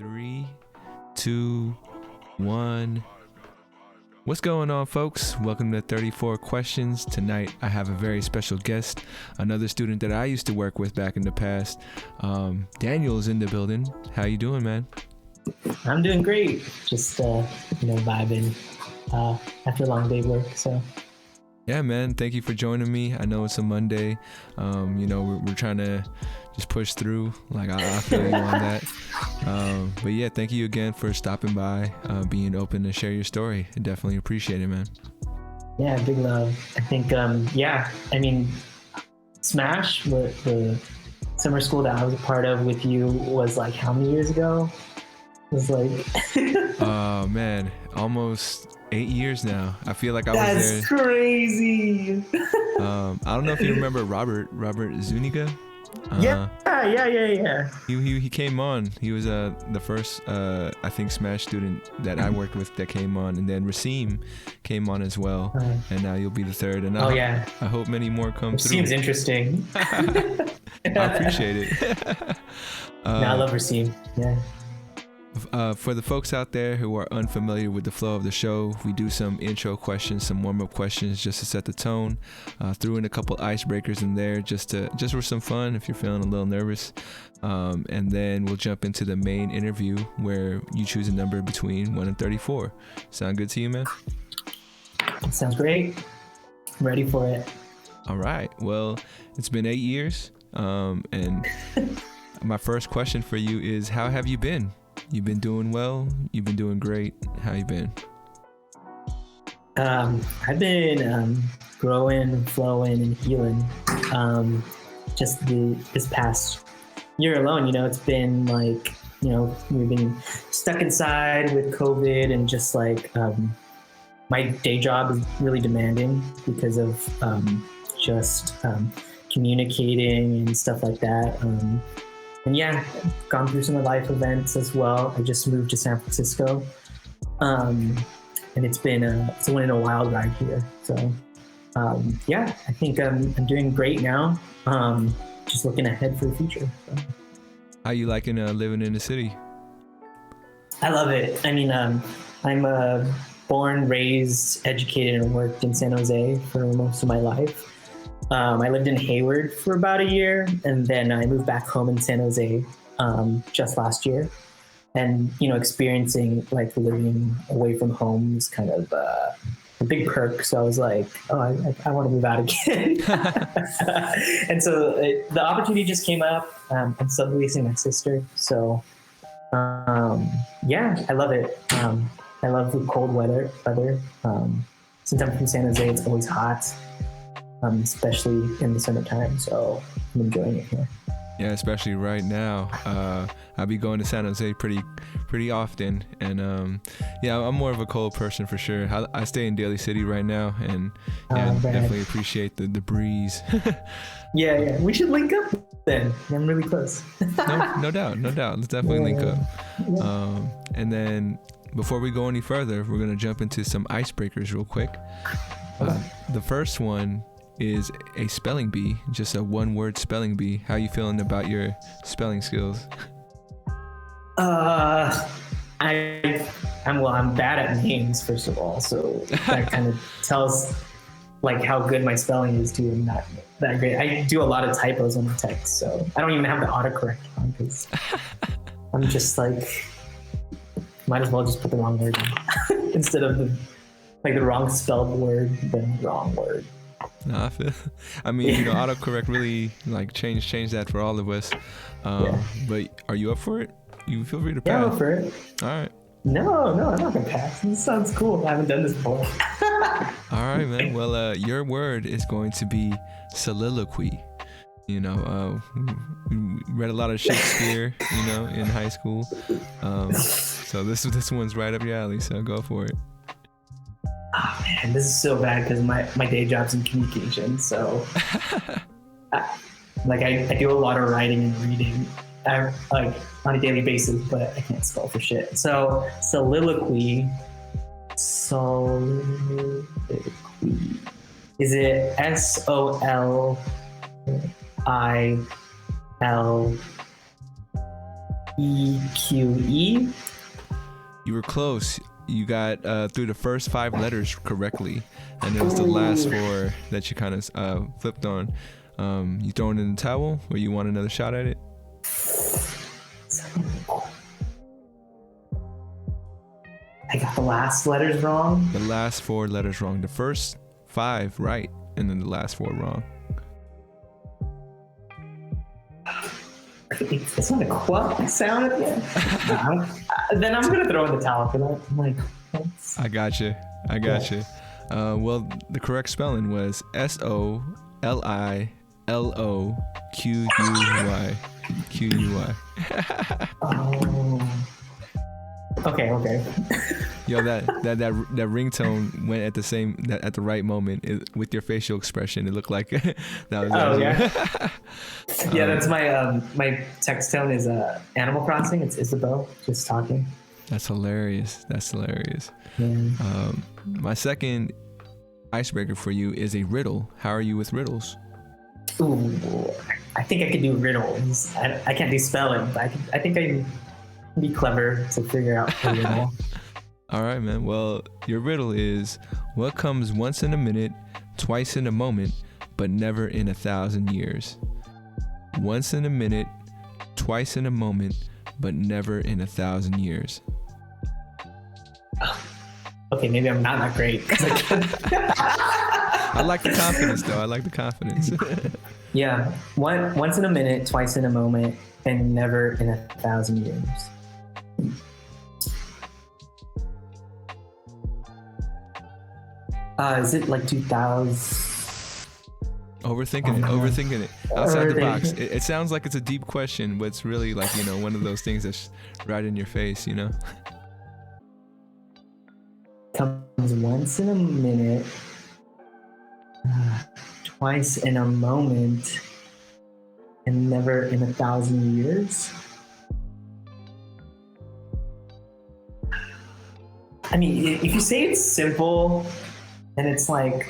Three, two, one. What's going on, folks? Welcome to 34 Questions. Tonight, I have a very special guest, another student that I used to work with back in the past. Daniel is in the building. How you doing, man? I'm doing great. Just, vibing after a long day of work, so. Yeah, man. Thank you for joining me. I know it's a Monday. We're trying to just push through. Like, I feel you on that. But yeah, thank you again for stopping by, being open to share your story. I definitely appreciate it, man. Yeah, big love. I think, Smash, the summer school that I was a part of with you was like how many years ago? It was like... Oh, man. Almost 8 years now. I feel like I was there. That's crazy. I don't know if you remember Robert Zuniga. Yeah. He came on. He was the first I think Smash student that I worked with that came on, and then Rasim came on as well, and now you'll be the third. And I hope many more come through. Rasim's interesting. I appreciate it. I love Rasim. Yeah. For the folks out there who are unfamiliar with the flow of the show, we do some intro questions, some warm-up questions just to set the tone. Threw in a couple icebreakers in there just for some fun if you're feeling a little nervous. And then we'll jump into the main interview where you choose a number between 1 and 34. Sound good to you, man? Sounds great. I'm ready for it. All right. Well, it's been 8 years. And my first question for you is, how have you been? You've been doing well. You've been doing great. How you been? I've been growing, flowing, and healing. Just this past year alone, it's been like, we've been stuck inside with COVID, and just like my day job is really demanding because of communicating and stuff like that. And yeah, gone through some life events as well. I just moved to San Francisco, and it's been a wild ride here. So I think I'm doing great now. Just looking ahead for the future. So. How you liking living in the city? I love it. I mean, I'm born, raised, educated, and worked in San Jose for most of my life. I lived in Hayward for about a year, and then I moved back home in San Jose just last year. And, experiencing like living away from home is kind of a big perk. So I was like, I want to move out again. And so the opportunity just came up. I'm subleasing my sister. So I love it. I love the cold weather. Since I'm from San Jose, it's always hot. Especially in the summertime, so I'm enjoying it here. Yeah, especially right now. I'll be going to San Jose pretty often, and I'm more of a cold person for sure. I stay in Daly City right now, and definitely appreciate the breeze. Yeah, we should link up then. I'm really close. No doubt. Let's definitely link up. Yeah. And then before we go any further, we're gonna jump into some icebreakers real quick. The first one is a spelling bee, just a one-word spelling bee. How you feeling about your spelling skills? I'm bad at names, first of all, so that kind of tells like how good my spelling is too. I'm not that great. I do a lot of typos on the text, so I don't even have the autocorrect on because I'm just like, might as well just put the wrong word in instead of the wrong spelled word than the wrong word. No, autocorrect really like change that for all of us. But are you up for it? You feel free to pass. Yeah, I'm up for it. All right. No, I'm not gonna pass. This sounds cool. I haven't done this before. All right, man. Well, your word is going to be soliloquy. We read a lot of Shakespeare, in high school. So this one's right up your alley. So go for it. Oh man, this is so bad because my day job's in communication. So, I do a lot of writing and reading, on a daily basis, but I can't spell for shit. So soliloquy. Is it SOLILOQUY? EQE. You were close. You got through the first 5 letters correctly, and it was the last 4 that you kind of flipped on. You throwing in the towel, or you want another shot at it? I got the last letters wrong. The last 4 letters wrong. The first 5 right, and then the last 4 wrong. It's not a quack sound at the end. Then I'm gonna throw in the towel for that. I'm like, thanks. I got you. Well, the correct spelling was SOLILOQUY. QUY. Oh. Okay. Yo, that ringtone went at the right moment with your facial expression. It looked like that was. Oh yeah. Yeah, that's my text tone is Animal Crossing. It's Isabel just talking. That's hilarious. Yeah. My second icebreaker for you is a riddle. How are you with riddles? Ooh, I think I could do riddles. I can't do spelling, but I think I can be clever to figure out a riddle. All right, man. Well, your riddle is: what comes once in a minute, twice in a moment, but never in 1,000 years? Once in a minute, twice in a moment, but never in 1,000 years. Okay, maybe I'm not that great. I like the confidence, though. Yeah, once in a minute, twice in a moment, and never in 1,000 years. Is it like 2000? Overthinking it. Outside the box. It sounds like it's a deep question, but it's really like, one of those things that's right in your face, Comes once in a minute, twice in a moment, and never in 1,000 years. I mean, if you say it's simple, and it's like,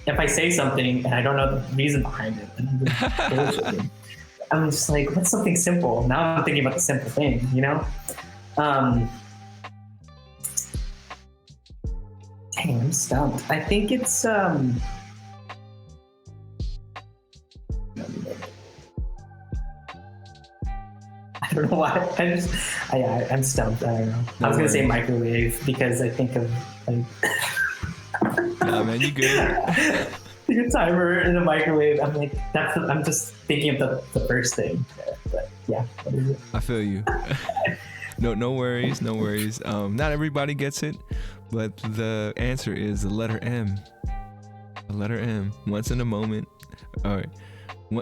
if I say something and I don't know the reason behind it, then I'm just like, what's something simple? Now I'm thinking about the simple thing, Dang, I'm stumped. I think it's I don't know why. I'm stumped. I don't know. I was gonna say microwave because I think of like. Nah, man, you good. Your timer in the microwave. I'm like, I'm just thinking of the first thing. But yeah, what is it? I feel you. No worries. Not everybody gets it, but the answer is the letter M. The letter M. Once in a moment. All right. I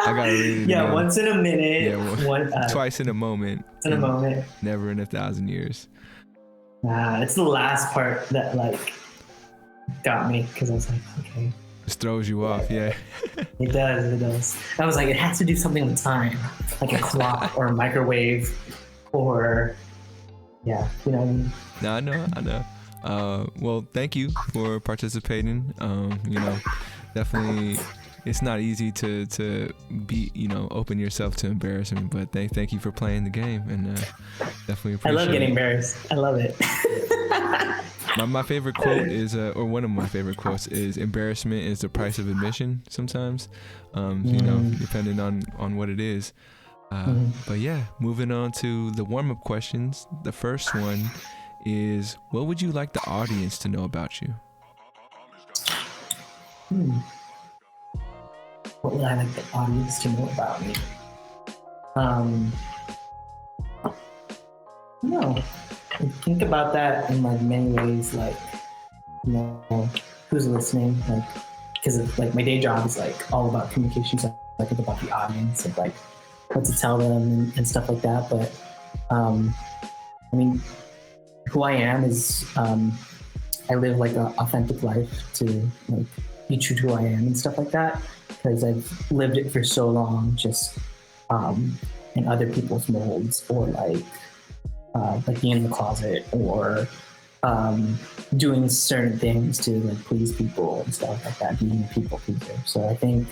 gotta read it. Yeah, once in a minute. Yeah, twice in a moment. In a moment. Never in 1,000 years. It's the last part that like got me because I was like, okay. Just throws you off, yeah. It does. I was like, it has to do something with time, like a clock or a microwave, or yeah, you know what I mean? No, I know. Well, thank you for participating. Definitely, it's not easy to be, open yourself to embarrassment, but thank you for playing the game, and definitely appreciate it. I love getting embarrassed. I love it. My favorite quote is, or one of my favorite quotes is, embarrassment is the price of admission sometimes, depending on what it is. But yeah, moving on to the warm-up questions. The first one is, what would you like the audience to know about you? What would I like the audience to know about me? No. I think about that in like many ways, like, who's listening, like, because like my day job is like all about communication, so I think about the audience and like what to tell them and stuff like that. But I mean, who I am is I live like an authentic life to like be true to who I am and stuff like that, because I've lived it for so long, just in other people's molds, or like being in the closet, or doing certain things to like please people and stuff like that, being a people pleaser. So I think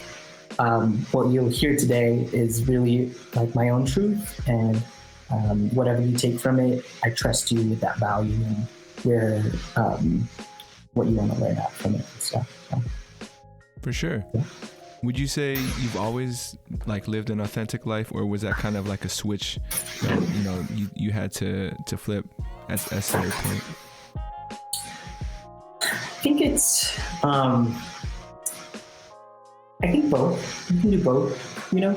what you'll hear today is really like my own truth, and whatever you take from it, I trust you with that value and where what you want to learn out from it and stuff. So. For sure. Yeah. Would you say you've always like lived an authentic life, or was that kind of like a switch that you had to flip at some point? I think it's I think both. You can do both. You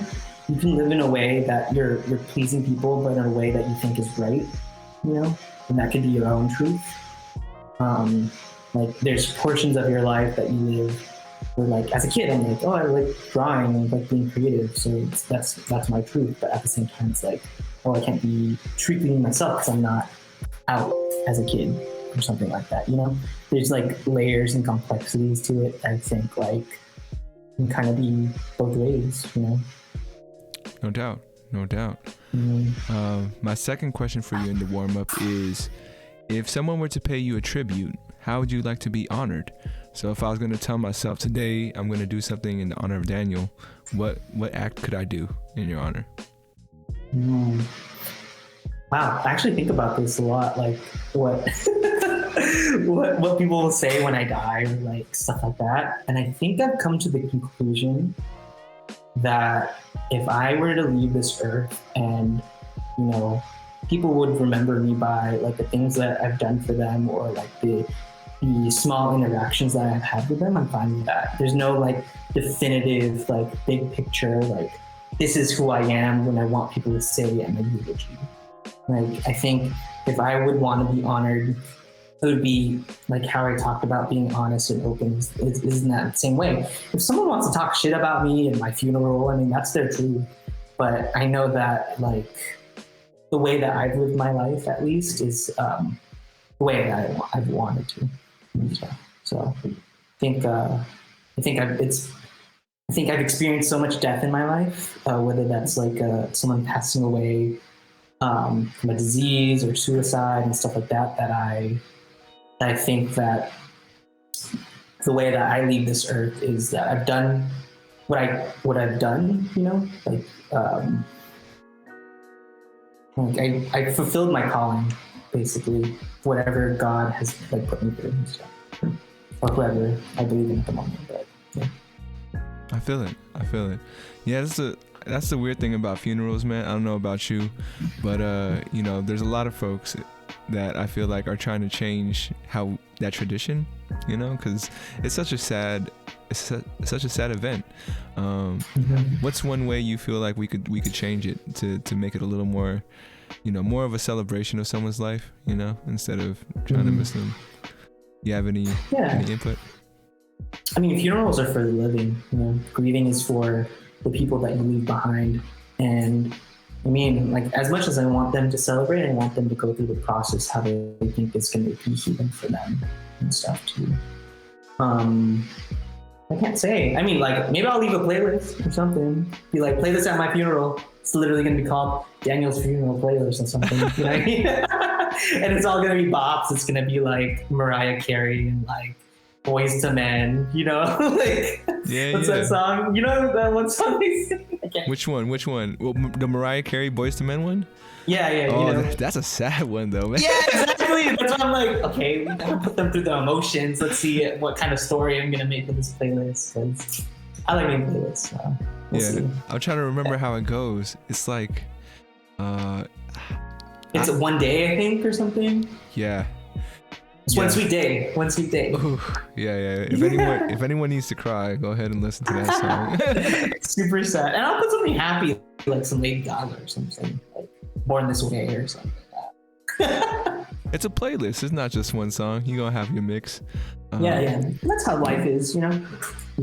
can live in a way that you're pleasing people, but in a way that you think is right. And that could be your own truth. Like there's portions of your life that you live where, like as a kid, I'm like, oh, I like drawing and like being creative, so that's my truth. But at the same time, it's like, oh, I can't be treating myself because I'm not out as a kid or something like that. There's like layers and complexities to it. I think like can kind of be both ways. No doubt. Mm-hmm. My second question for you in the warm-up is, if someone were to pay you a tribute, how would you like to be honored? So if I was going to tell myself today I'm going to do something in honor of Daniel, what act could I do in your honor? Wow, I actually think about this a lot, like what what people will say when I die, or like stuff like that. And I think I've come to the conclusion that if I were to leave this earth and people would remember me by like the things that I've done for them, or like the small interactions that I've had with them, I'm fine with that. There's no like definitive like big picture like this is who I am when I want people to say I'm a eulogy. Like I think if I would want to be honored, it would be like how I talked about being honest and open is in that same way. If someone wants to talk shit about me in my funeral, I mean that's their truth. But I know that like the way that I've lived my life, at least, is the way that I've wanted to. So I think I've experienced so much death in my life, whether that's like someone passing away from a disease or suicide and stuff like that. That I think that the way that I leave this earth is that I've done what I've done. I fulfilled my calling, basically, whatever God has like put me through and stuff, or whoever I believe in at the moment. But yeah. I feel it. Yeah, that's the weird thing about funerals, man. I don't know about you, but there's a lot of folks that I feel like are trying to change how that tradition, because it's such a sad event. What's one way you feel like we could change it to make it a little more, more of a celebration of someone's life, instead of trying to miss them? You have any input? I mean, funerals are for the living. Grieving is for the people that you leave behind. And I mean, like, as much as I want them to celebrate, I want them to go through the process how they think it's going to be healing for them and stuff too. I can't say. I mean, like, maybe I'll leave a playlist or something. Be like, play this at my funeral. It's literally going to be called Daniel's Funeral Playlist or something. You know what I mean? And it's all going to be bops. It's going to be like Mariah Carey and like Boys to Men, like what's that song? That one song they sing? Which one? Well, the Mariah Carey Boys to Men one? Yeah. Oh, that's a sad one though, man. Yeah, exactly. That's why I'm like, okay, we gotta put them through the emotions. Let's see what kind of story I'm gonna make for this playlist, because I like making playlists. So we'll see. I'm trying to remember how it goes. It's like, it's one day, I think, or something. Yeah. It's One Sweet Day. Ooh, yeah. If anyone needs to cry, go ahead and listen to that song. Super sad. And I'll put something happy, like some Lady Gaga or something, like Born This Way or something like that. It's a playlist. It's not just one song. You're gonna have your mix. Yeah. That's how life is, You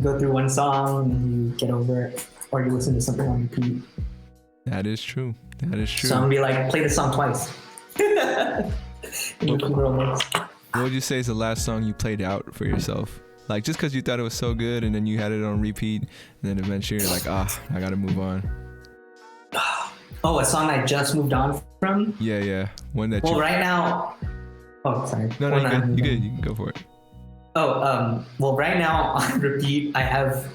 go through one song and you get over it, or you listen to something on repeat. That is true. So I'm gonna be like, play this song twice. What would you say is the last song you played out for yourself? Like, just because you thought it was so good and then you had it on repeat, and then eventually you're like, I gotta move on. Oh, a song I just moved on from? Yeah. One that right now... Oh, sorry. No, you good. You can go for it. Well, right now on repeat, I have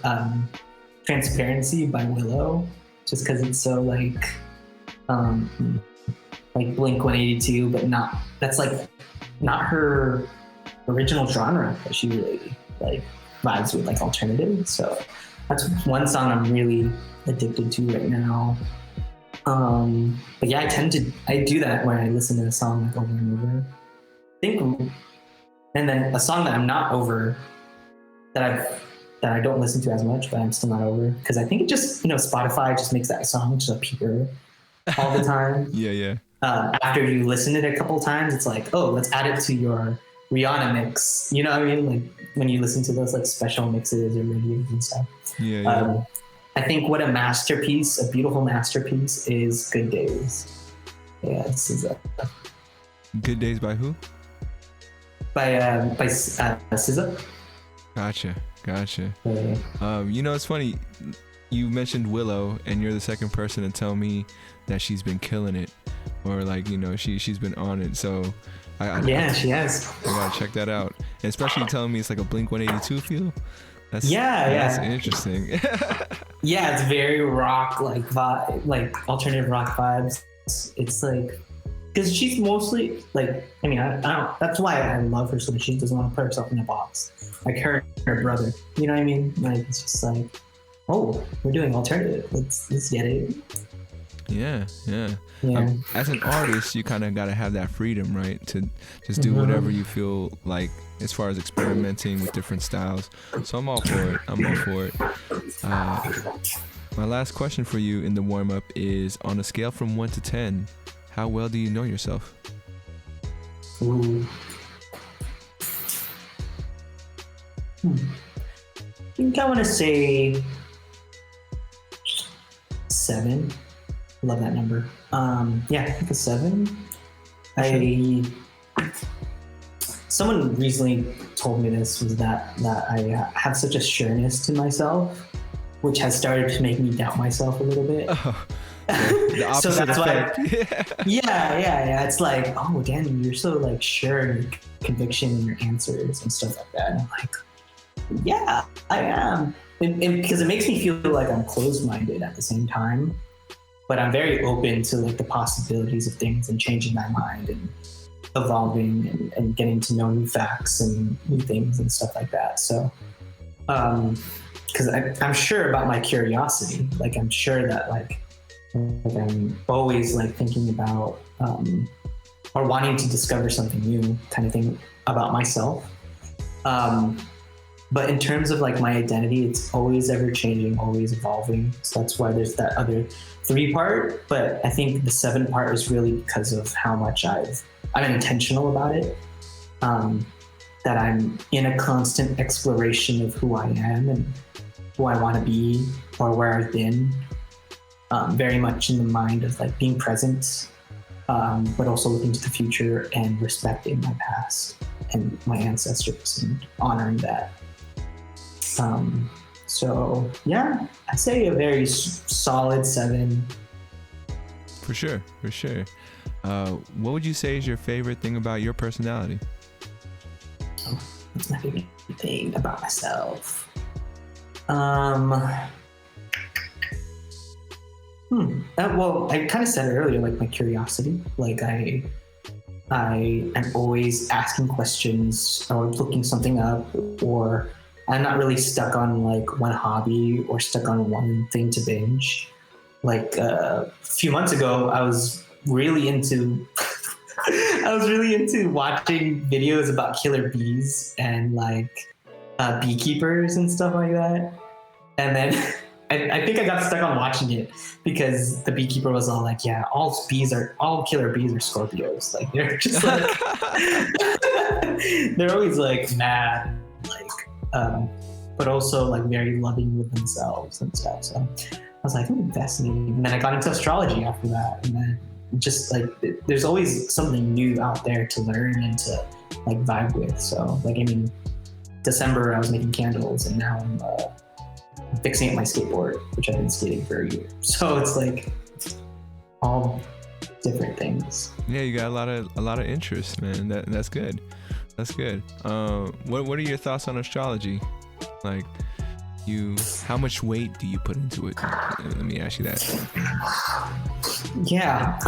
Transparency by Willow, just because it's so like Blink 182, but that's like not her original genre that she really like vibes with, like alternative. So that's one song I'm really addicted to right now. But yeah, I do that when I listen to a song like over and over. And then a song that I'm not over, that I don't listen to as much, but I'm still not over, because I think it just, Spotify just makes that song just appear all the time. Yeah. After you listen to it a couple times, it's like, oh, let's add it to your Rihanna mix. You know what I mean? Like when you listen to those like special mixes or reviews and stuff. Yeah. I think what a beautiful masterpiece is Good Days. Yeah, this is Good Days by who? By SZA. Gotcha. Yeah. It's funny. You mentioned Willow, and you're the second person to tell me that she's been killing it, or like she's been on it. So she has. I gotta check that out, and especially telling me it's like a Blink 182 feel. That's interesting. Yeah, it's very rock like vibe, like alternative rock vibes. It's like, because she's mostly like, I don't. That's why I love her so much. She doesn't want to put herself in a box, like her brother. You know what I mean? Like it's just like, oh, we're doing alternative. Let's get it. Yeah. Yeah. As an artist, you kind of got to have that freedom, right? To just do whatever you feel like, as far as experimenting with different styles. So I'm all for it. My last question for you in the warm-up is, on a scale from 1 to 10, how well do you know yourself? Ooh. I think I want to say 7. Love that number. Yeah, I think a 7. Someone recently told me this, was that I have such a sureness to myself, which has started to make me doubt myself a little bit. Oh, the opposite so that's effect. Yeah. It's like, oh, Danny, you're so like sure in your conviction and your answers and stuff like that. And I'm like, yeah, I am. And because it makes me feel like I'm closed-minded at the same time, but I'm very open to like the possibilities of things and changing my mind and evolving and getting to know new facts and new things and stuff like that. So, because I'm sure about my curiosity, like I'm sure that like I'm always like thinking about or wanting to discover something new kind of thing about myself. But in terms of like my identity, it's always ever changing, always evolving. So that's why there's that other 3 part. But I think the 7 part is really because of how much I'm intentional about it. That I'm in a constant exploration of who I am and who I want to be or where I've been. Very much in the mind of like being present, but also looking to the future and respecting my past and my ancestors and honoring that. So yeah, I'd say a very solid 7. For sure. What would you say is your favorite thing about your personality? Oh, what's my favorite thing about myself? Well, I kind of said it earlier, like my curiosity. Like I am always asking questions or looking something up, or I'm not really stuck on like one hobby or stuck on one thing to binge. Like a few months ago, I was really into watching videos about killer bees and like beekeepers and stuff like that. And then I think I got stuck on watching it because the beekeeper was all like, yeah, all killer bees are Scorpios. Like they're just like, they're always like mad, like, but also like very loving with themselves and stuff. So I was like, fascinating. And then I got into astrology after that. And then just like, there's always something new out there to learn and to like vibe with. So like, December I was making candles, and now I'm fixing up my skateboard, which I've been skating for a year. So it's like all different things. Yeah, you got a lot of interest, man. That's good. What are your thoughts on astrology? Like, how much weight do you put into it? Let me ask you that. Yeah.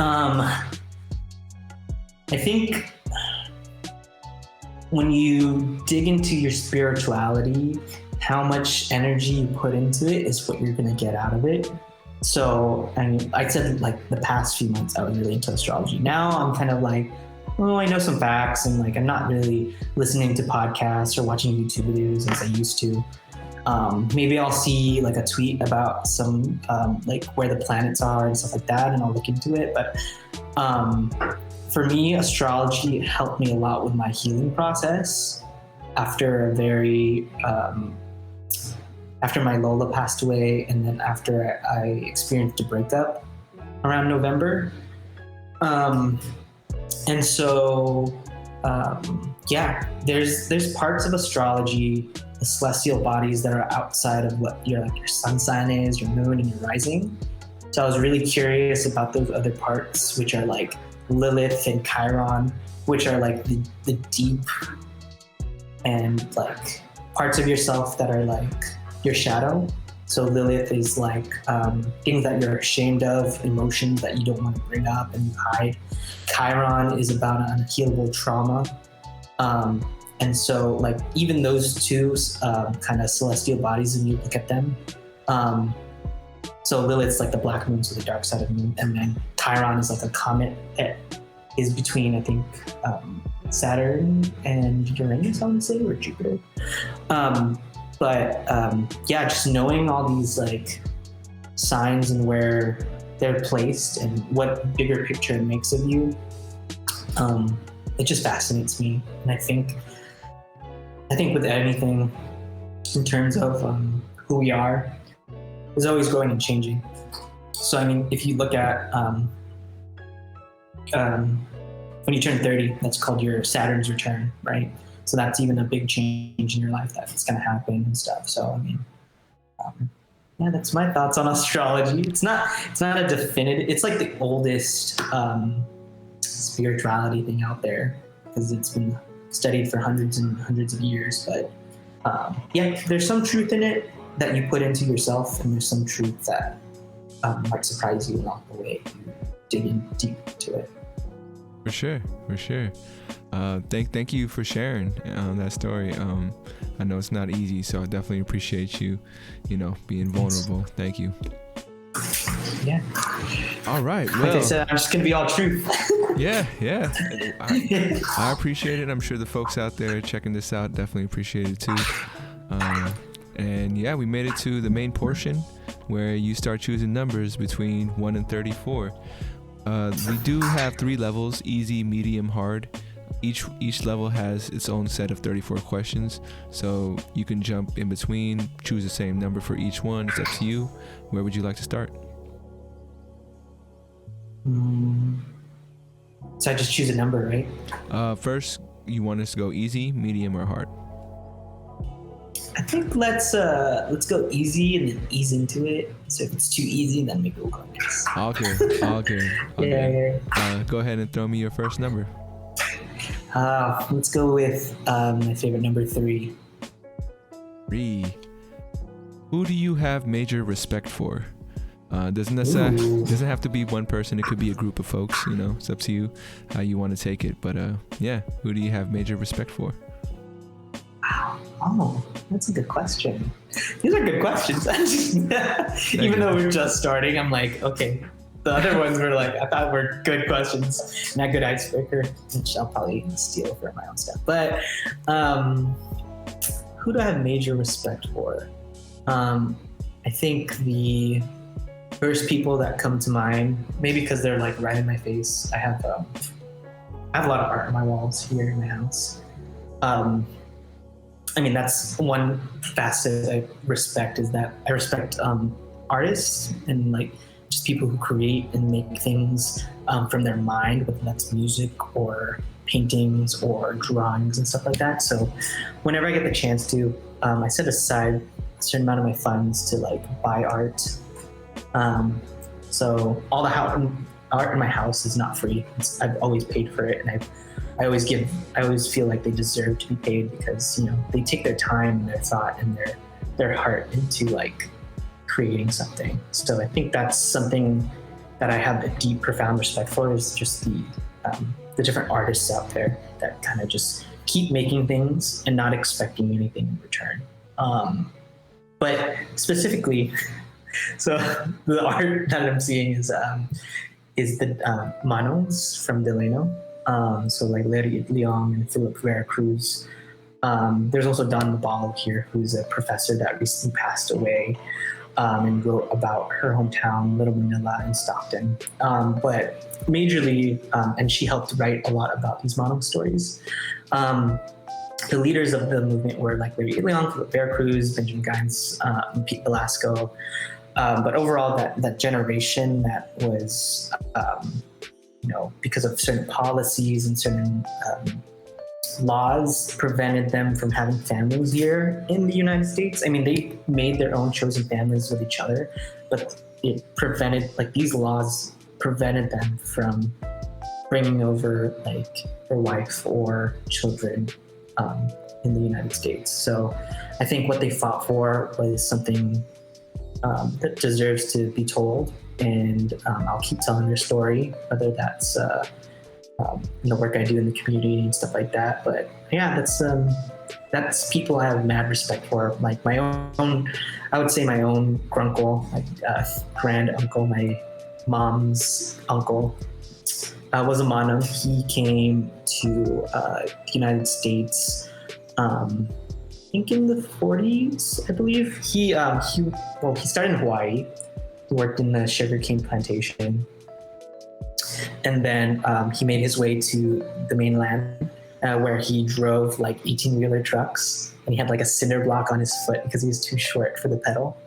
I think when you dig into your spirituality, how much energy you put into it is what you're going to get out of it. So, I mean, I said like the past few months I was really into astrology. Now I'm kind of like, oh, I know some facts, and like I'm not really listening to podcasts or watching YouTube videos as I used to. Maybe I'll see like a tweet about some like where the planets are and stuff like that, and I'll look into it. But for me, astrology helped me a lot with my healing process after after my Lola passed away, and then after I experienced a breakup around November. And so, yeah, there's parts of astrology, the celestial bodies that are outside of what your sun sign is, your moon, and your rising. So I was really curious about those other parts, which are like Lilith and Chiron, which are like the deep and like parts of yourself that are like your shadow. So Lilith is like things that you're ashamed of, emotions that you don't want to bring up and you hide. Chiron is about an unhealable trauma. And so like even those two kind of celestial bodies, when you look at them, so Lilith's like the black moon, so the dark side of the moon, and then Chiron is like a comet that is between, I think, Saturn and Uranus, I want to say, or Jupiter. Yeah, just knowing all these like signs and where they're placed and what bigger picture it makes of you, it just fascinates me. And I think with anything in terms of who we are, is always growing and changing. So I mean, if you look at when you turn 30, that's called your Saturn's return, right? So that's even a big change in your life that's going to happen and stuff. So I mean, yeah, that's my thoughts on astrology. It's not a definitive. It's like the oldest spirituality thing out there because it's been studied for hundreds and hundreds of years. But yeah, there's some truth in it that you put into yourself, and there's some truth that might surprise you along the way. You dig in deep into it. For sure. Thank you for sharing that story. I know it's not easy, so I definitely appreciate you, being vulnerable. Thank you. Yeah. All right. Well, like I said, I'm just gonna be all truth. Yeah. I appreciate it. I'm sure the folks out there checking this out definitely appreciate it too. And yeah, we made it to the main portion where you start choosing numbers between 1 and 34. We do have 3 levels: easy, medium, hard. Each level has its own set of 34 questions, so you can jump in between, choose the same number for each one. It's up to you. Where would you like to start? So I just choose a number, right? First, you want us to go easy, medium, or hard? I think let's go easy and then ease into it. So if it's too easy, then maybe we'll go next. Okay. Yeah. Go ahead and throw me your first number. Let's go with my favorite number, 3. 3. Who do you have major respect for? Doesn't have to be one person. It could be a group of folks. It's up to you how you want to take it. But yeah, who do you have major respect for? Oh, that's a good question. These are good questions. Even though we're just starting, I'm like, okay. The other ones were like, I thought were good questions, not good icebreaker, which I'll probably steal for my own stuff. But who do I have major respect for? I think the first people that come to mind, maybe because they're like right in my face. I have a lot of art on my walls here in my house. I mean, that's one facet I respect, is that I respect artists and like just people who create and make things from their mind, whether that's music or paintings or drawings and stuff like that. So whenever I get the chance to, I set aside a certain amount of my funds to like buy art. So all the art in my house is not free. I've always paid for it, and I always feel like they deserve to be paid because, they take their time and their thought and their heart into like creating something. So I think that's something that I have a deep, profound respect for, is just the different artists out there that kind of just keep making things and not expecting anything in return. But specifically, so the art that I'm seeing is the Manos from Delano. So like Larry Leong and Philip Veracruz. There's also Don Ball here, who's a professor that recently passed away, and wrote about her hometown, Little Manila in Stockton. But majorly, and she helped write a lot about these Mono stories. The leaders of the movement were like Larry Leong, Philip Veracruz, Benjamin Gaines, Pete Velasco. But overall, that generation that was, because of certain policies and certain laws prevented them from having families here in the United States. I mean, they made their own chosen families with each other, but it prevented, like, these laws prevented them from bringing over like their wife or children in the United States. So I think what they fought for was something that deserves to be told, and I'll keep telling their story, whether that's the work I do in the community and stuff like that. But yeah, that's people I have mad respect for. Like my own, I would say my own grunkle, like grand uncle, my mom's uncle, was a Mono. He came to the United States, I think in the 40s, I believe. He started in Hawaii. He worked in the sugarcane plantation. And then he made his way to the mainland, where he drove like 18-wheeler trucks, and he had like a cinder block on his foot because he was too short for the pedal.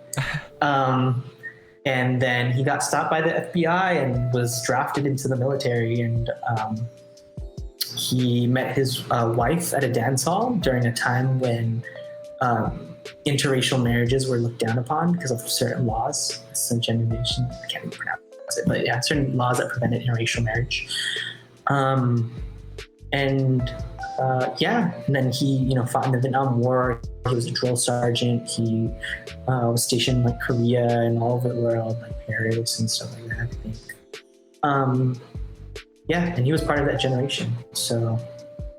And then he got stopped by the FBI and was drafted into the military. And he met his wife at a dance hall during a time when interracial marriages were looked down upon because of certain laws. Some generation, I can't even pronounce it, but yeah, certain laws that prevented interracial marriage. And then he, fought in the Vietnam War. He was a drill sergeant. He was stationed in like Korea and all over the world, like Paris and stuff like that, I think. And he was part of that generation. So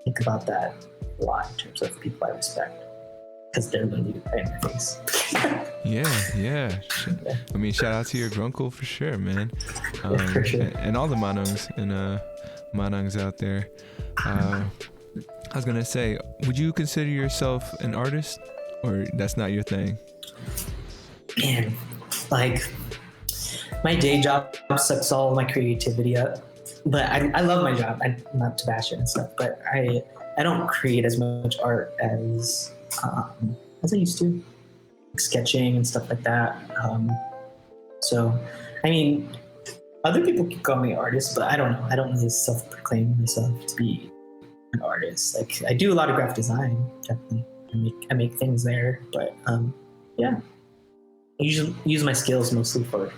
think about that a lot in terms of people I respect, because they're literally right in my face. Yeah. I mean, shout out to your grunkle for sure, man. For sure. And all the Manongs and Manongs out there. I was gonna say, would you consider yourself an artist, or that's not your thing? Man, like my day job sucks all my creativity up, but I love my job. I'm not to bash it and stuff, but I don't create as much art as I used to, like sketching and stuff like that. So, I mean, other people can call me an artist, but I don't know. I don't really self-proclaim myself to be an artist. Like, I do a lot of graphic design, definitely. I make things there, but I usually use my skills mostly for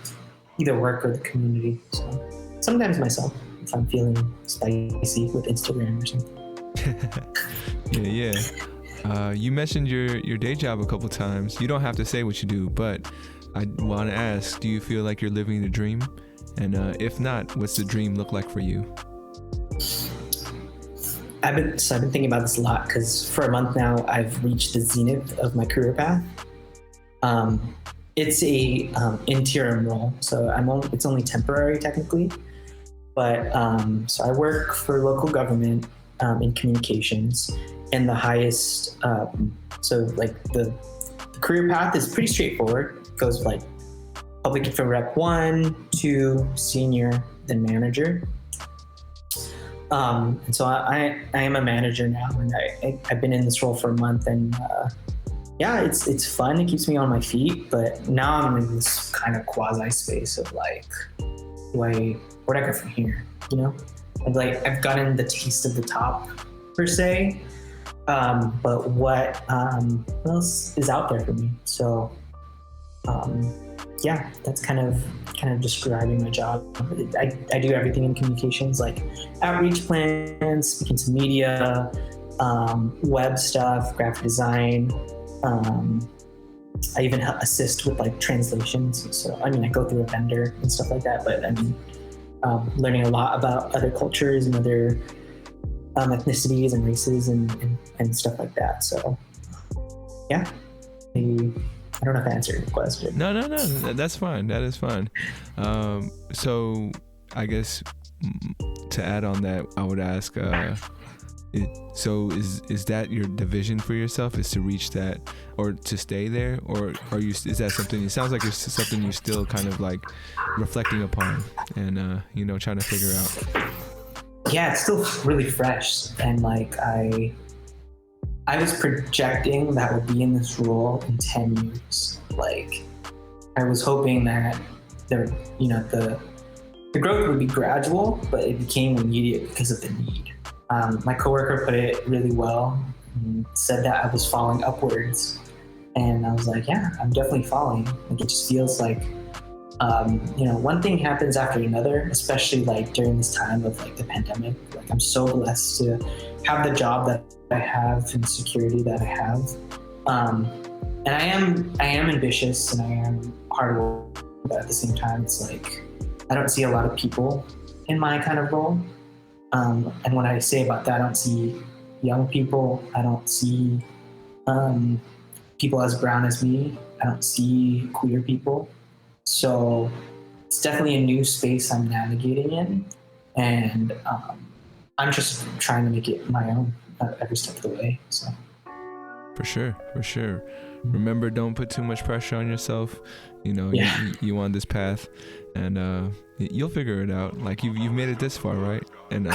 either work or the community. So sometimes myself, if I'm feeling spicy with Instagram or something. Yeah. You mentioned your day job a couple times. You don't have to say what you do, but I want to ask, do you feel like you're living the dream? And if not, what's the dream look like for you? I've been thinking about this a lot, because for a month now I've reached the zenith of my career path. It's a interim role, so it's only temporary technically. But so I work for local government in communications, and the highest. So like the career path is pretty straightforward. It goes like public info rep 1, 2, senior, then manager. And so I am a manager now, and I've been in this role for a month, and it's fun. It keeps me on my feet, but now I'm in this kind of quasi space of like, where do I go from here? And like I've gotten the taste of the top per se, but what else is out there for me? So that's kind of describing my job. I do everything in communications, like outreach plans, speaking to media, web stuff, graphic design, I even assist with like translations. So I mean, I go through a vendor and stuff like that. But I mean, learning a lot about other cultures and other ethnicities and races and stuff like that. So yeah, maybe, I don't know if I answered your question. No, that's fine. That is fine. So I guess to add on that, I would ask, so is that the vision for yourself, is to reach that or to stay there, or is that something, it sounds like it's something you're still kind of like reflecting upon and trying to figure out? Yeah, it's still really fresh, and like I was projecting that I would be in this role in 10 years. Like I was hoping that the growth would be gradual, but it became immediate because of the need. My coworker put it really well and said that I was falling upwards, and I was like, yeah, I'm definitely falling. Like it just feels like one thing happens after another, especially like during this time of like the pandemic. Like I'm so blessed to have the job that I have and the security that I have. And I am ambitious and I am hard work, but at the same time, it's like, I don't see a lot of people in my kind of role. And when I say about that, I don't see young people. I don't see people as brown as me. I don't see queer people. So it's definitely a new space I'm navigating in, and I'm just trying to make it my own every step of the way. So for sure. Remember, don't put too much pressure on yourself. You on this path, and you'll figure it out. Like you've made it this far, right? And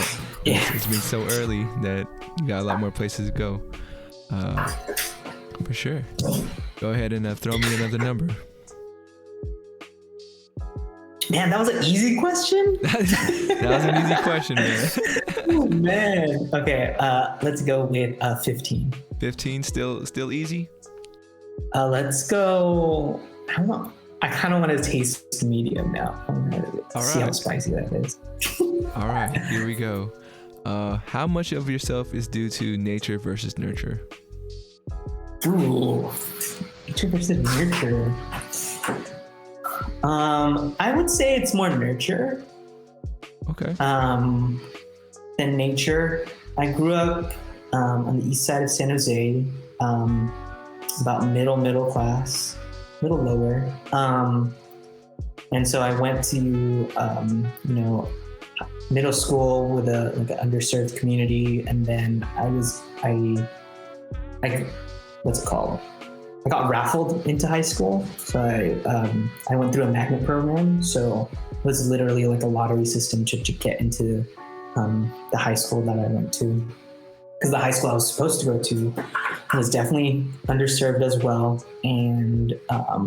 it's been so early that you got a lot more places to go. For sure. Go ahead and throw me another number. Man, that was an easy question. That was an easy question, man. Oh man. Okay, let's go with 15. 15, still easy. Let's go. I don't know. I kind of want to taste medium now. I'm gonna see how spicy that is. All right, here we go. How much of yourself is due to nature versus nurture? Ooh, nature versus nurture. I would say it's more nurture. Okay. Than nature. I grew up on the east side of San Jose, about middle class, little lower. And so I went to middle school with an underserved community, and then I what's it called? I got raffled into high school. So I went through a magnet program. So it was literally like a lottery system to get into the high school that I went to. Because the high school I was supposed to go to was definitely underserved as well. And a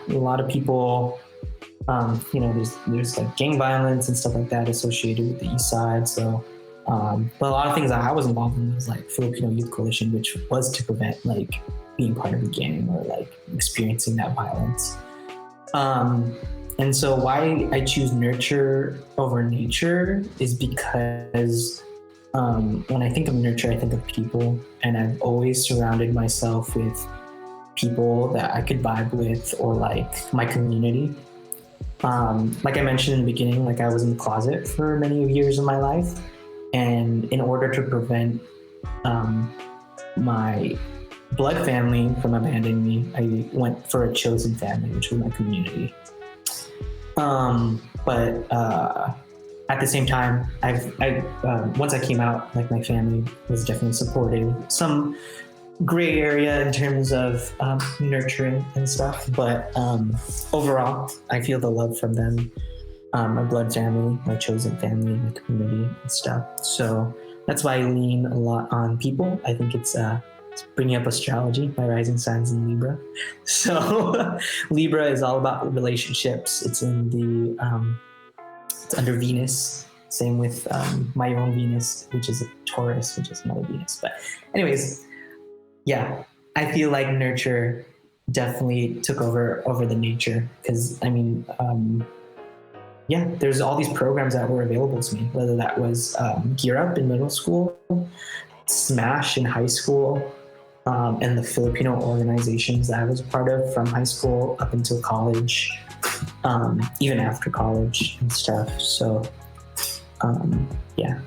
lot of people, there's like gang violence and stuff like that associated with the east side. So, but a lot of things that I was involved in was like Filipino Youth Coalition, which was to prevent like being part of a gang or like experiencing that violence. And so why I choose nurture over nature is because when I think of nurture, I think of people, and I've always surrounded myself with people that I could vibe with or like my community. Like I mentioned in the beginning, like I was in the closet for many years of my life, and in order to prevent my blood family from abandoning me, I went for a chosen family, which was my community. But at the same time, once I came out, like my family was definitely supportive. Some gray area in terms of nurturing and stuff, but overall, I feel the love from them, my blood family, my chosen family, my community and stuff. So that's why I lean a lot on people. I think it's bringing up astrology. My rising sign's in Libra. So Libra is all about relationships. It's in it's under Venus. Same with my own Venus, which is a Taurus, which is another Venus. But anyways, yeah, I feel like nurture definitely took over the nature. Because I mean, there's all these programs that were available to me, whether that was Gear Up in middle school, Smash in high school, and the Filipino organizations that I was a part of from high school up until college, even after college and stuff. So, yeah.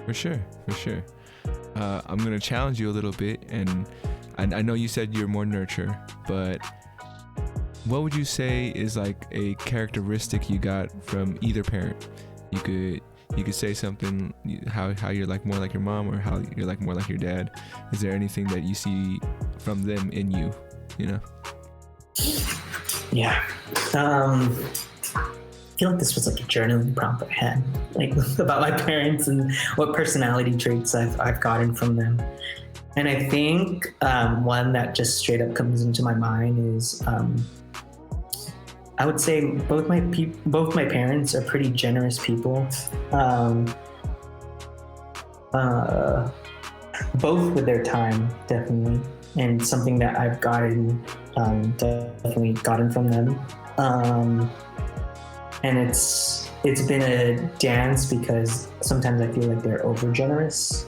For sure. I'm going to challenge you a little bit, and I know you said you're more nurture, but what would you say is like a characteristic you got from either parent? You could say something, how you're like more like your mom, or how you're like more like your dad. Is there anything that you see from them in you, you know? Yeah. I feel like this was like a journaling prompt I had, like about my parents and what personality traits I've gotten from them. And I think one that just straight up comes into my mind is I would say both my parents are pretty generous people. Both with their time, definitely, and something that I've definitely gotten from them. And it's been a dance because sometimes I feel like they're over generous,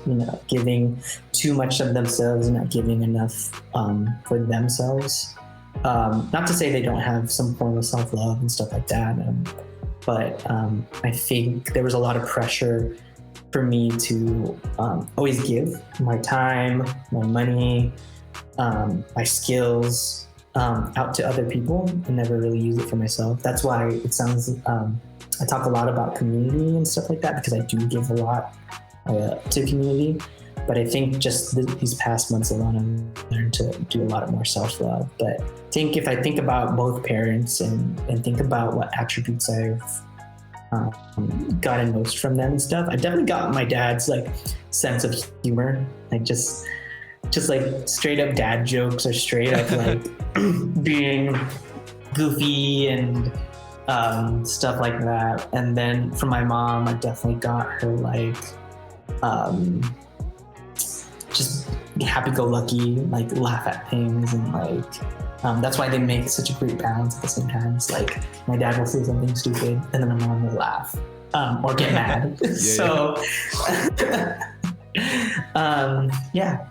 giving too much of themselves and not giving enough for themselves. Not to say they don't have some form of self-love and stuff like that, but I think there was a lot of pressure for me to always give my time, my money, my skills out to other people and never really use it for myself. That's why it sounds, I talk a lot about community and stuff like that, because I do give a lot to community. But I think just these past months alone, I've learned to do a lot more self-love. But if I think about both parents and think about what attributes I've gotten most from them and stuff, I definitely got my dad's like sense of humor, like just like straight up dad jokes, or straight up like being goofy and stuff like that. And then from my mom, I definitely got her like just happy-go-lucky, like laugh at things, and like that's why they make such a great balance at the same time. It's like my dad will say something stupid and then my mom will laugh or get mad. Yeah.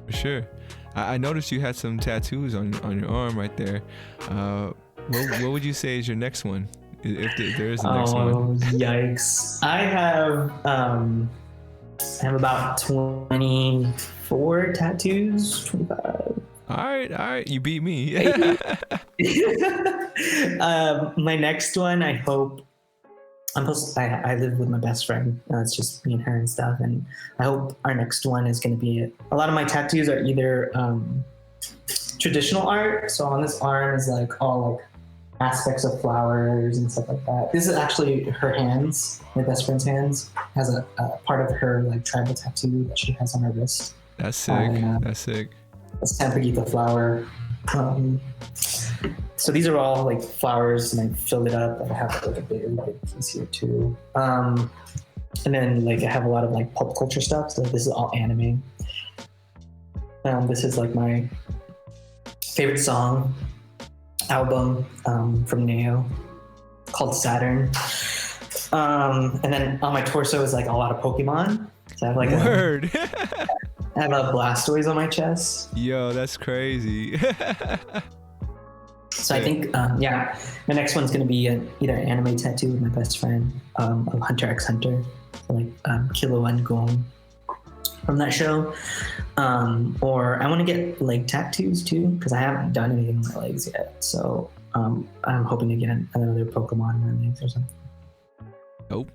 For sure. I noticed you had some tattoos on your arm right there. What would you say is your next one, if there is a next one? Oh, yikes! I have about 24 tattoos. 25. All right, you beat me. My next one, I hope. I live with my best friend. It's just me and her and stuff. And I hope our next one is going to be a lot of my tattoos are either traditional art. So on this arm is like all like aspects of flowers and stuff like that. This is actually her hands, my best friend's hands, has a part of her like tribal tattoo that she has on her wrist. That's sick. That's sick. A Sampaguita flower. So these are all like flowers, and I filled it up. I have like a big piece here too. And then like I have a lot of like pop culture stuff. So this is all anime. This is like my favorite song album from Neo called Saturn. And then on my torso is like a lot of Pokemon. So I have like Word. I have a Blastoise on my chest. Yo, that's crazy. So I think, my next one's going to be either an anime tattoo with my best friend, of Hunter x Hunter, like Kilo and Gon from that show. Or I want to get leg tattoos too, because I haven't done anything on my legs yet. So I'm hoping to get another Pokemon on my legs or something. Nope.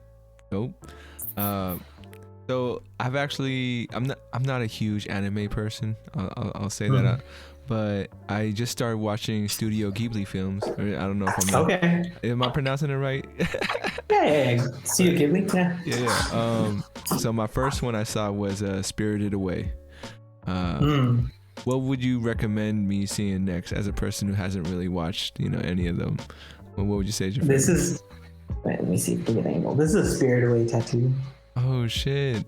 So I'm not a huge anime person. I'll say that, but I just started watching Studio Ghibli films. I don't know if I'm okay. Am I pronouncing it right? Yeah. Studio Ghibli. Yeah. So my first one I saw was Spirited Away. What would you recommend me seeing next, as a person who hasn't really watched any of them? What would you say is your favorite? Let me see if we get an angle. This is a Spirited Away tattoo. Oh shit.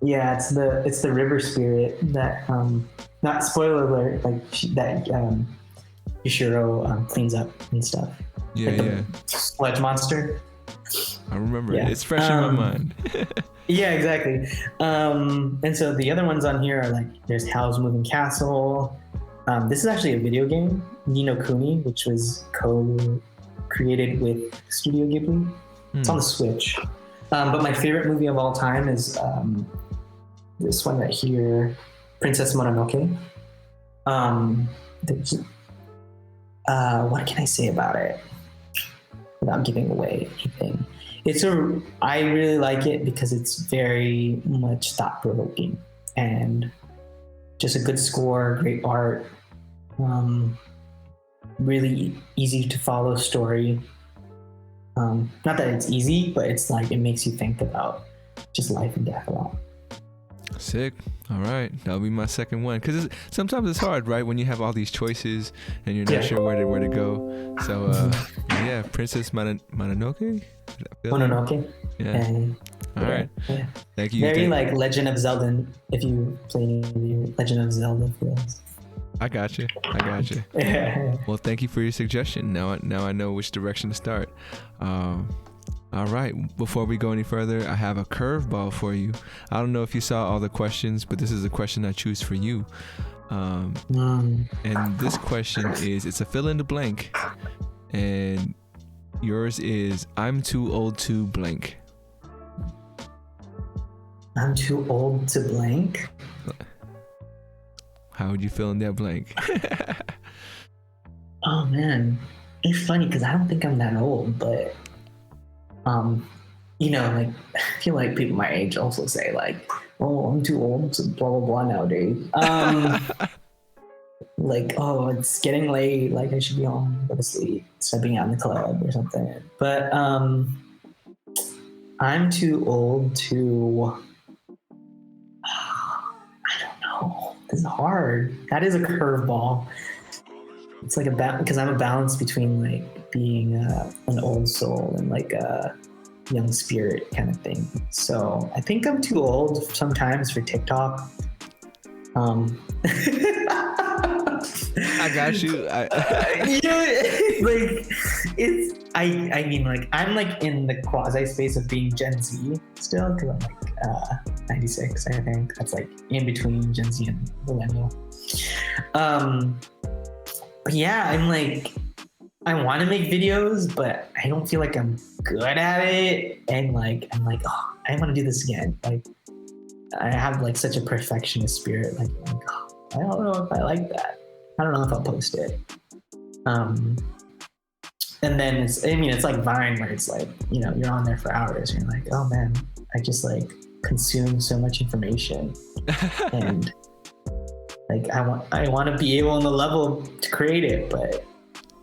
Yeah, it's the river spirit that not spoiler alert, like that Yushiro cleans up and stuff. Yeah. Sludge monster. I remember it. It's fresh in my mind. Yeah, exactly. And so the other ones on here are like, there's Howl's Moving Castle. This is actually a video game, Ni no Kuni, which was co-created with Studio Ghibli. It's on the Switch. But my favorite movie of all time is this one right here, Princess Mononoke. What can I say about it without giving away anything? I really like it because it's very much thought-provoking and just a good score, great art, really easy to follow story. Not that it's easy, but it's like it makes you think about just life and death a lot. Sick. All right, that'll be my second one, because sometimes it's hard, right, when you have all these choices and you're not sure where to go. So yeah, Princess Mononoke. Mononoke. Yeah. All right. Yeah. Thank you. Very like Legend of Zelda. If you play any Legend of Zelda feels. I got you. Well, thank you for your suggestion. Now I know which direction to start. All right. Before we go any further, I have a curveball for you. I don't know if you saw all the questions, but this is a question I choose for you. And this question is, it's a fill in the blank, and yours is, I'm too old to blank. I'm too old to blank? How would you fill in that blank? Oh man, it's funny because I don't think I'm that old, but like I feel like people my age also say like, oh, I'm too old to blah blah blah nowadays. Like, oh, it's getting late, like I should be home, go to sleep, stepping out in the club or something. But I'm too old to, I don't know. This is hard. That is a curveball. It's like because I'm a balance between like being an old soul and like a young spirit kind of thing. So I think I'm too old sometimes for TikTok. I got you. I mean, like I'm like in the quasi space of being Gen Z still, because I'm like 96, I think. That's like in between Gen Z and millennial. But yeah, I'm like, I want to make videos, but I don't feel like I'm good at it. And like, I'm like, oh, I want to do this again. Like, I have like such a perfectionist spirit. Like, oh, I don't know if I like that. I don't know if I'll post it. And then it's like Vine, where it's like, you're on there for hours and you're like, oh man, I just like consume so much information. And like, I want to be able on the level to create it, but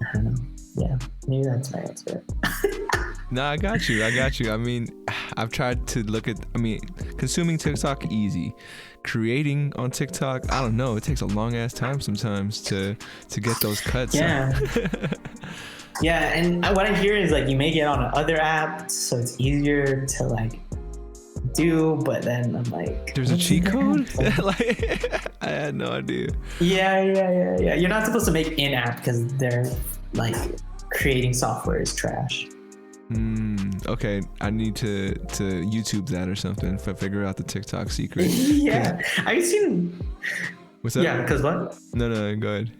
I don't know. Yeah, maybe that's my answer. No, I got you. I mean, I've tried to consuming TikTok easy. Creating on TikTok, I don't know. It takes a long ass time sometimes to get those cuts. Yeah. Yeah, and what I hear is like you may get on other apps, so it's easier to like do. But then I'm like, there's a cheat code. Like, I had no idea. Yeah. You're not supposed to make in-app because they're like creating software is trash. Okay, I need to YouTube that or something to figure out the TikTok secret. Yeah, I've seen. What's up? Yeah, because what? No, go ahead.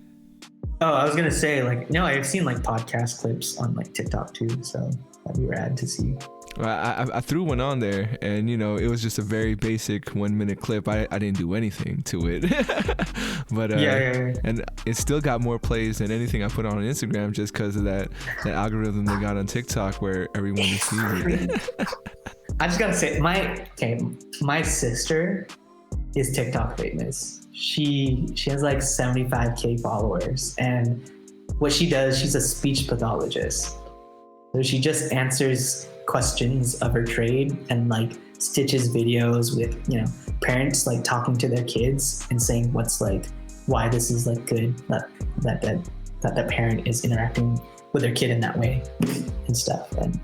Oh, I was gonna say like, no, I've seen like podcast clips on like TikTok too, so that'd be rad to see. I threw one on there, and it was just a very basic 1 minute clip. I didn't do anything to it. But yeah. And it still got more plays than anything I put on Instagram, just because of that algorithm they got on TikTok where everyone is seeing it. I just gotta say, my sister is TikTok famous. She has like 75K followers, and what she does, she's a speech pathologist. So she just answers questions of her trade and like stitches videos with parents like talking to their kids and saying what's like why this is like good that parent is interacting with their kid in that way and stuff. And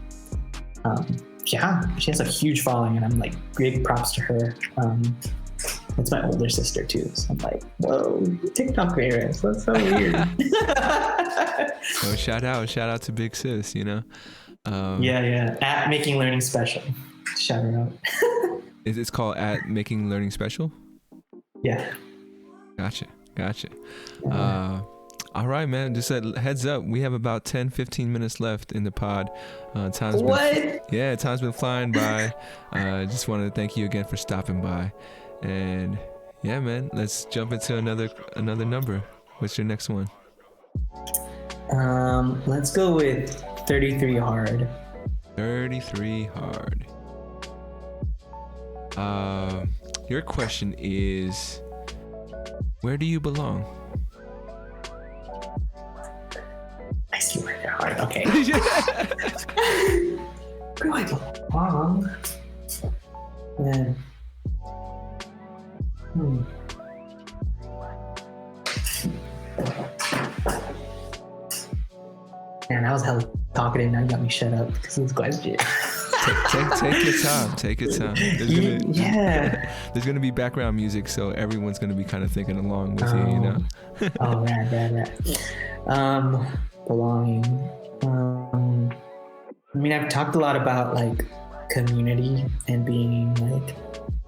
yeah, she has a huge following, and I'm like, big props to her. It's my older sister too, so I'm like, whoa, TikTok famous, that's so weird. So shout out to big sis. Yeah, at Making Learning Special. Shout her out. It's called at Making Learning Special. Yeah. Gotcha. All right, man. Just a heads up. We have about 10-15 minutes left in the pod. Time's been flying by. Just wanted to thank you again for stopping by. And yeah, man, let's jump into another number. What's your next one? Let's go with 33 hard. 33 hard. Your question is, where do you belong? I see where they're hard. Okay. Where do I belong? Man. Man, I was hella talkative. Now you got me shut up because of this question. Take your time. Take your time. There's gonna be background music, so everyone's gonna be kind of thinking along with you, you know. Oh, right. Belonging. I mean, I've talked a lot about like community and being like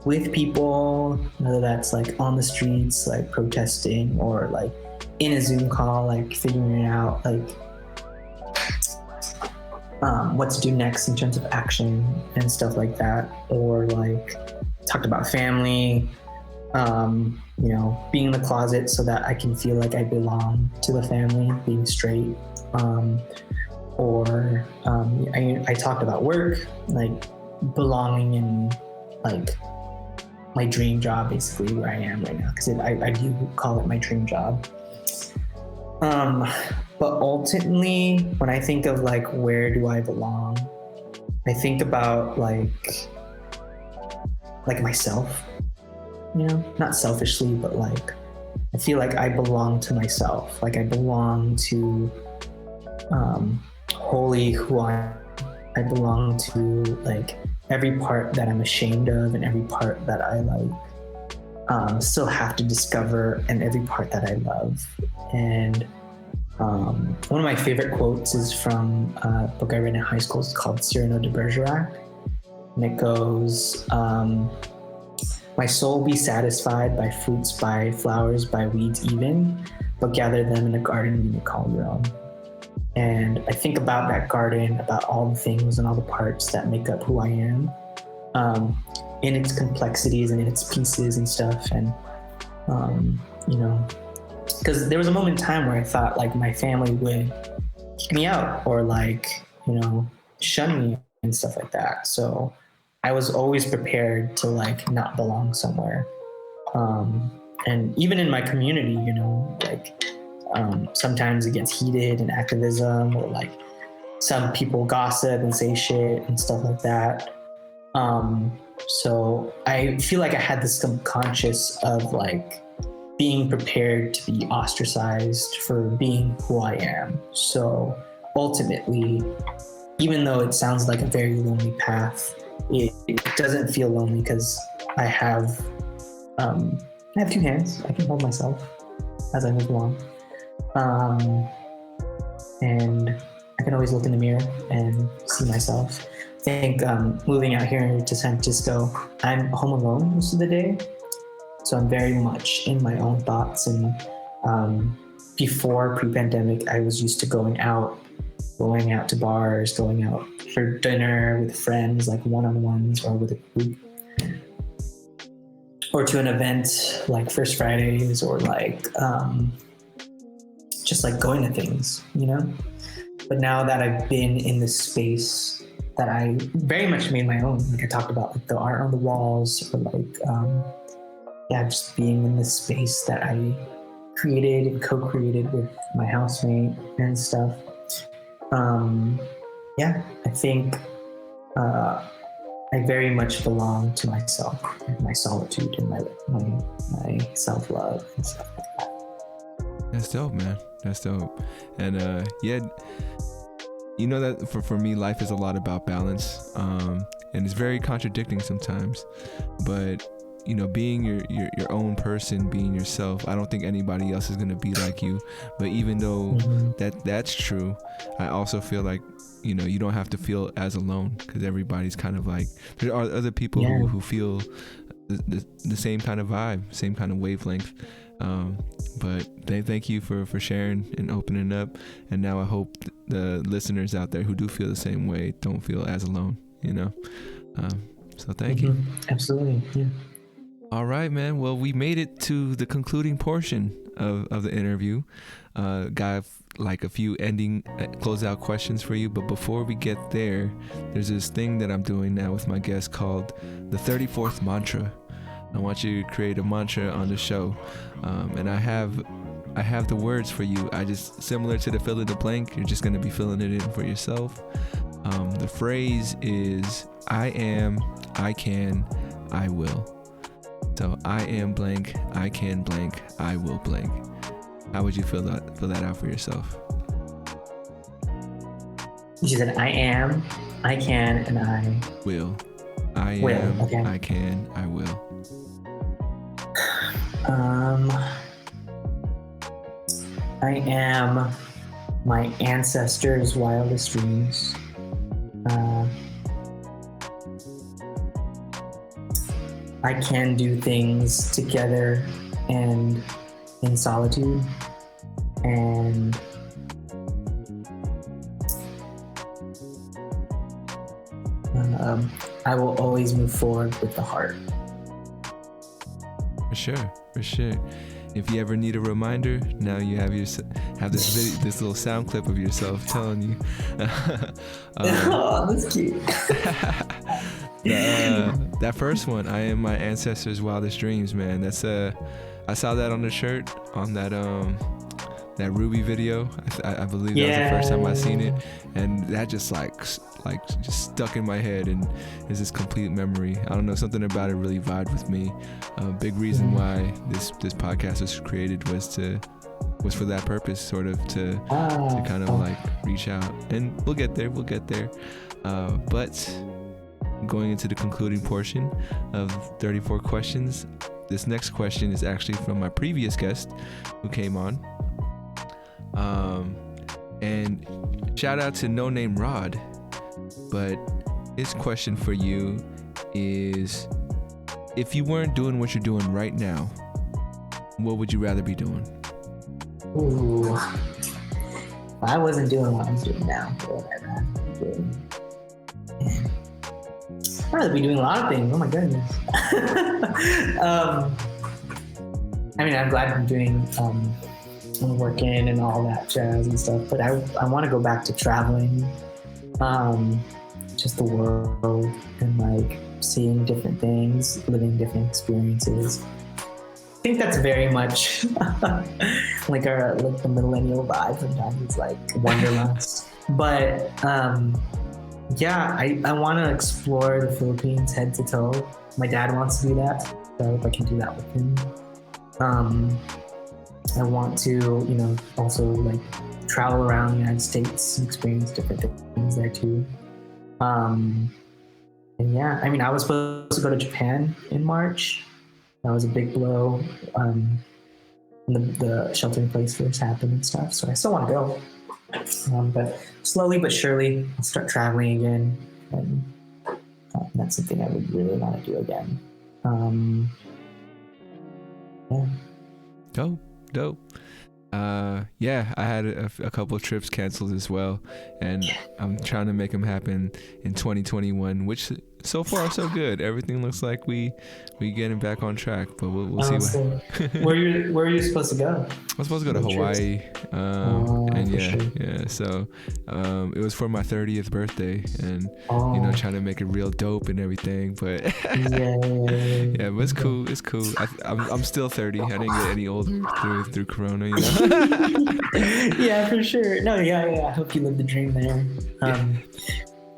with people, whether that's like on the streets, like protesting, or like in a Zoom call, like figuring out like what to do next in terms of action and stuff like that. Or like talked about family, being in the closet so that I can feel like I belong to the family, being straight. I talked about work, like belonging in like my dream job, basically where I am right now, because I do call it my dream job. But ultimately, when I think of like where do I belong, I think about like myself, not selfishly, but like I feel like I belong to myself. Like I belong to wholly who I am. I belong to like every part that I'm ashamed of and every part that I like still have to discover, and every part that I love. And one of my favorite quotes is from a book I read in high school. It's called Cyrano de Bergerac. And it goes, my soul be satisfied by fruits, by flowers, by weeds even, but gather them in a garden you may call your own. And I think about that garden, about all the things and all the parts that make up who I am, in its complexities and in its pieces and stuff. And, because there was a moment in time where I thought like my family would kick me out or like, shun me and stuff like that. So I was always prepared to like not belong somewhere. And even in my community, sometimes it gets heated in activism, or like some people gossip and say shit and stuff like that. So I feel like I had this subconscious of like being prepared to be ostracized for being who I am. So ultimately, even though it sounds like a very lonely path, it doesn't feel lonely because I have two hands. I can hold myself as I move along. And I can always look in the mirror and see myself. I think moving out here to San Francisco, I'm home alone most of the day. So I'm very much in my own thoughts. And before pre-pandemic, I was used to going out to bars, going out for dinner with friends, like one-on-ones or with a group, or to an event like First Fridays, or like just like going to things, But now that I've been in this space that I very much made my own, like I talked about like the art on the walls, or like just being in this space that I created and co-created with my housemate and stuff. I think I very much belong to myself, and my solitude, and my self-love and stuff like that. That's dope, man. That's dope. And that for me, life is a lot about balance. And it's very contradicting sometimes, but being your own person, being yourself. I don't think anybody else is gonna be like you. But even though that's true, I also feel like you don't have to feel as alone, because everybody's kind of like, there are other people who feel the same kind of vibe, same kind of wavelength. But thank you for sharing and opening up. And now I hope the listeners out there who do feel the same way don't feel as alone. So thank you. Absolutely. Yeah. All right, man. Well, we made it to the concluding portion of the interview. Got like a few ending closeout questions for you, but before we get there, there's this thing that I'm doing now with my guests called the 34th mantra. I want you to create a mantra on the show, and I have the words for you. I just, similar to the fill in the blank, you're just going to be filling it in for yourself. The phrase is I am, I can, I will. So I am blank, I can blank, I will blank. How would you fill that out for yourself? You said I am, I can, and I will. I will. am, Okay. I can, I will. I am my ancestors' wildest dreams. I can do things together and in solitude, and I will always move forward with the heart. For sure. If you ever need a reminder, now you have this little sound clip of yourself telling you. Oh, that's cute. That first one, I am my ancestors' wildest dreams, man. That's I saw that on the shirt on that Ruby video. I believe that was the first time I seen it, and that just like just stuck in my head and is this complete memory. I don't know, something about it really vibed with me. A big reason why this podcast was created was for that purpose, sort of to kind of like reach out, and we'll get there. But going into the concluding portion of 34 questions, this next question is actually from my previous guest who came on. And shout out to No Name Rod, but his question for you is, if you weren't doing what you're doing right now, what would you rather be doing? Ooh. If I wasn't doing what I'm doing now, what would I rather be doing? I'd rather be doing a lot of things. Oh my goodness. I mean, I'm glad I'm doing working and all that jazz and stuff, but I want to go back to traveling, just the world, and like seeing different things, living different experiences. I think that's very much like the millennial vibe. Sometimes it's like wanderlust, but yeah, I want to explore the Philippines head to toe. My dad wants to do that, so if I can do that with him. I want to, also like travel around the United States and experience different things there too. And yeah, I mean, I was supposed to go to Japan in March. That was a big blow. The shelter in place first happened and stuff, so I still want to go. But slowly but surely, I'll start traveling again, and that's something I would really want to do again. Yeah. Dope. Yeah, I had a couple of trips canceled as well, and I'm trying to make them happen in 2021, which so far so good. Everything looks like we getting back on track, but we'll see. Where are you supposed to go? I was supposed to go to Hawaii, and yeah. So it was for my 30th birthday, and trying to make it real dope and everything. But yeah, but it's cool. It's cool. I'm still 30. I didn't get any older through Corona. Yeah, for sure. No, yeah. I hope you live the dream there.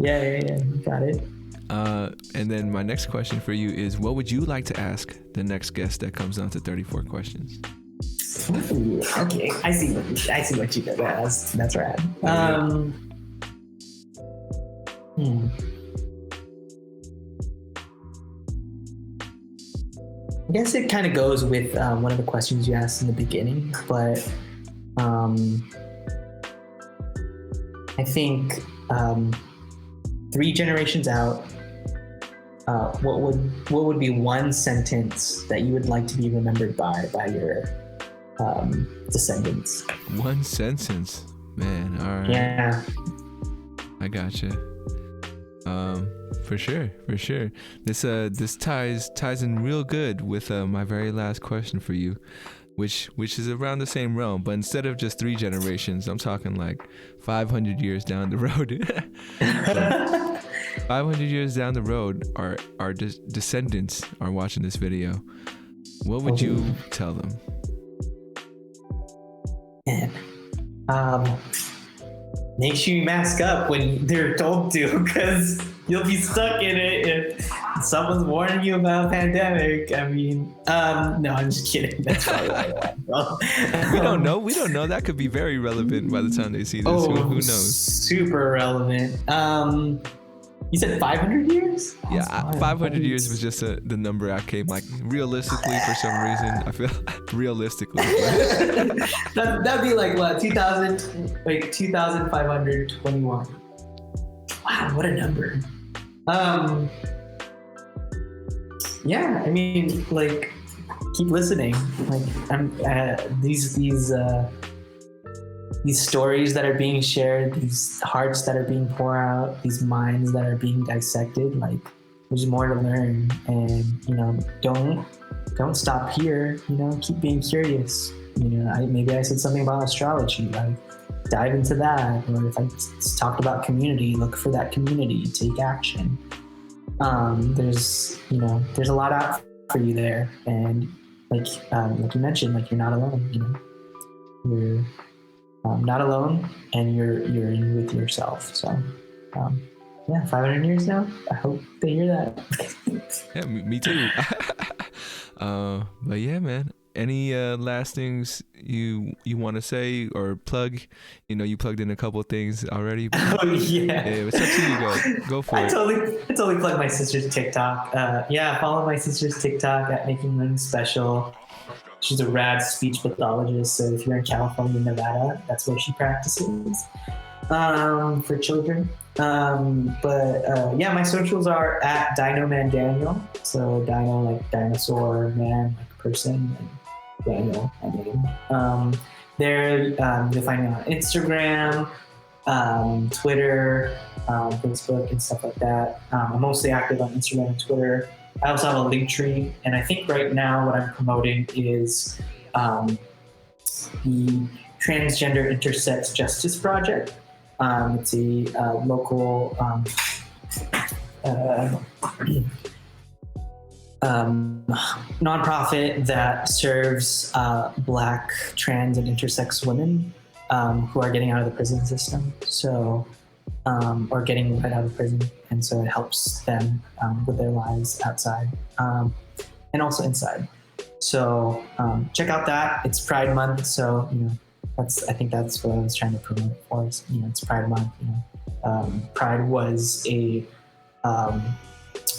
Yeah. Got it. And then my next question for you is, what would you like to ask the next guest that comes on to 34 questions? Ooh, okay, I see what you did. That's rad. guess it kind of goes with one of the questions you asked in the beginning, but I think 3 generations out, what would be one sentence that you would like to be remembered by your descendants? One sentence, man. All right. Yeah. I gotcha. For sure. This ties in real good with my very last question for you, which is around the same realm, but instead of just 3 generations, I'm talking like 500 years down the road. 500 years down the road, our descendants are watching this video. What would you tell them? Man, make sure you mask up when they're told to, because you'll be stuck in it if someone's warning you about a pandemic. I mean, no, I'm just kidding. That's probably what We don't know. That could be very relevant by the time they see this. Oh, who knows? Super relevant. You said 500 years? Yeah, 500 years was just the number I came, like, realistically, for some reason. I feel realistically. That'd be like what, 2,521. Wow, what a number. Yeah, I mean, like, keep listening. Like, these stories that are being shared, these hearts that are being poured out, these minds that are being dissected, like, there's more to learn. And, don't stop here, keep being curious. Maybe I said something about astrology, like, dive into that. Or if I talked about community, look for that community, take action. There's a lot out for you there. And like you mentioned, like, you're not alone, you're not alone, and you're in with yourself. So, 500 years now. I hope they hear that. Yeah, me too. But yeah, man. Any last things you want to say or plug? You plugged in a couple of things already. Oh yeah. It's up to you. Go for it. I totally plug my sister's TikTok. Follow my sister's TikTok at Making Learning Special. She's a rad speech pathologist, so if you're in California, Nevada, that's where she practices for children. My socials are at Dino Man Daniel. So Dino like dinosaur, man like person, and Daniel my name. You'll find me on Instagram, Twitter, Facebook, and stuff like that. I'm mostly active on Instagram and Twitter. I also have a Linktr.ee, and I think right now what I'm promoting is the Transgender Intersex Justice Project. It's a local nonprofit that serves Black, trans, and intersex women who are getting out of the prison system. So, or getting right out of prison. And so it helps them with their lives outside and also inside. So check out that. It's Pride Month. So, I think that's what I was trying to promote for us. It's Pride Month. Pride was a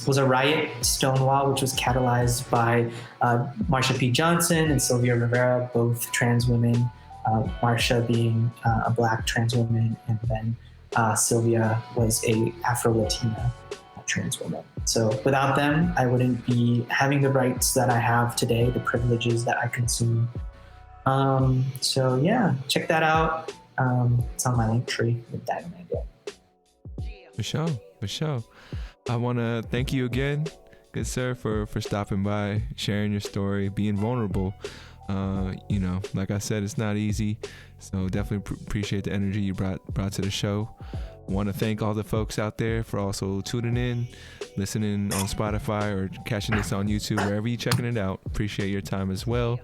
riot, Stonewall, which was catalyzed by Marsha P. Johnson and Sylvia Rivera, both trans women. Marsha being a Black trans woman, and then Sylvia was a Afro-Latina trans woman. So without them, I wouldn't be having the rights that I have today, the privileges that I consume. So yeah, check that out. It's on my Linktree with Dynamite. For sure. I want to thank you again, good sir, for stopping by, sharing your story, being vulnerable. Like I said, it's not easy. So definitely appreciate the energy you brought to the show. I want to thank all the folks out there for also tuning in, listening on Spotify, or catching this on YouTube, wherever you're checking it out. Appreciate your time as well.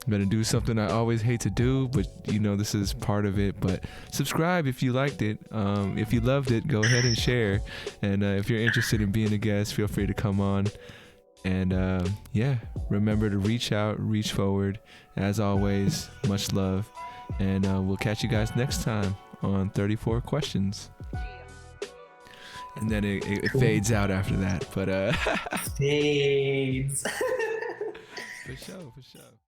I'm going to do something I always hate to do, but this is part of it. But subscribe if you liked it. If you loved it, go ahead and share. And if you're interested in being a guest, feel free to come on. And remember to reach out, reach forward. As always, much love. And we'll catch you guys next time on 34 Questions. And then it fades out after that. But fades. For sure.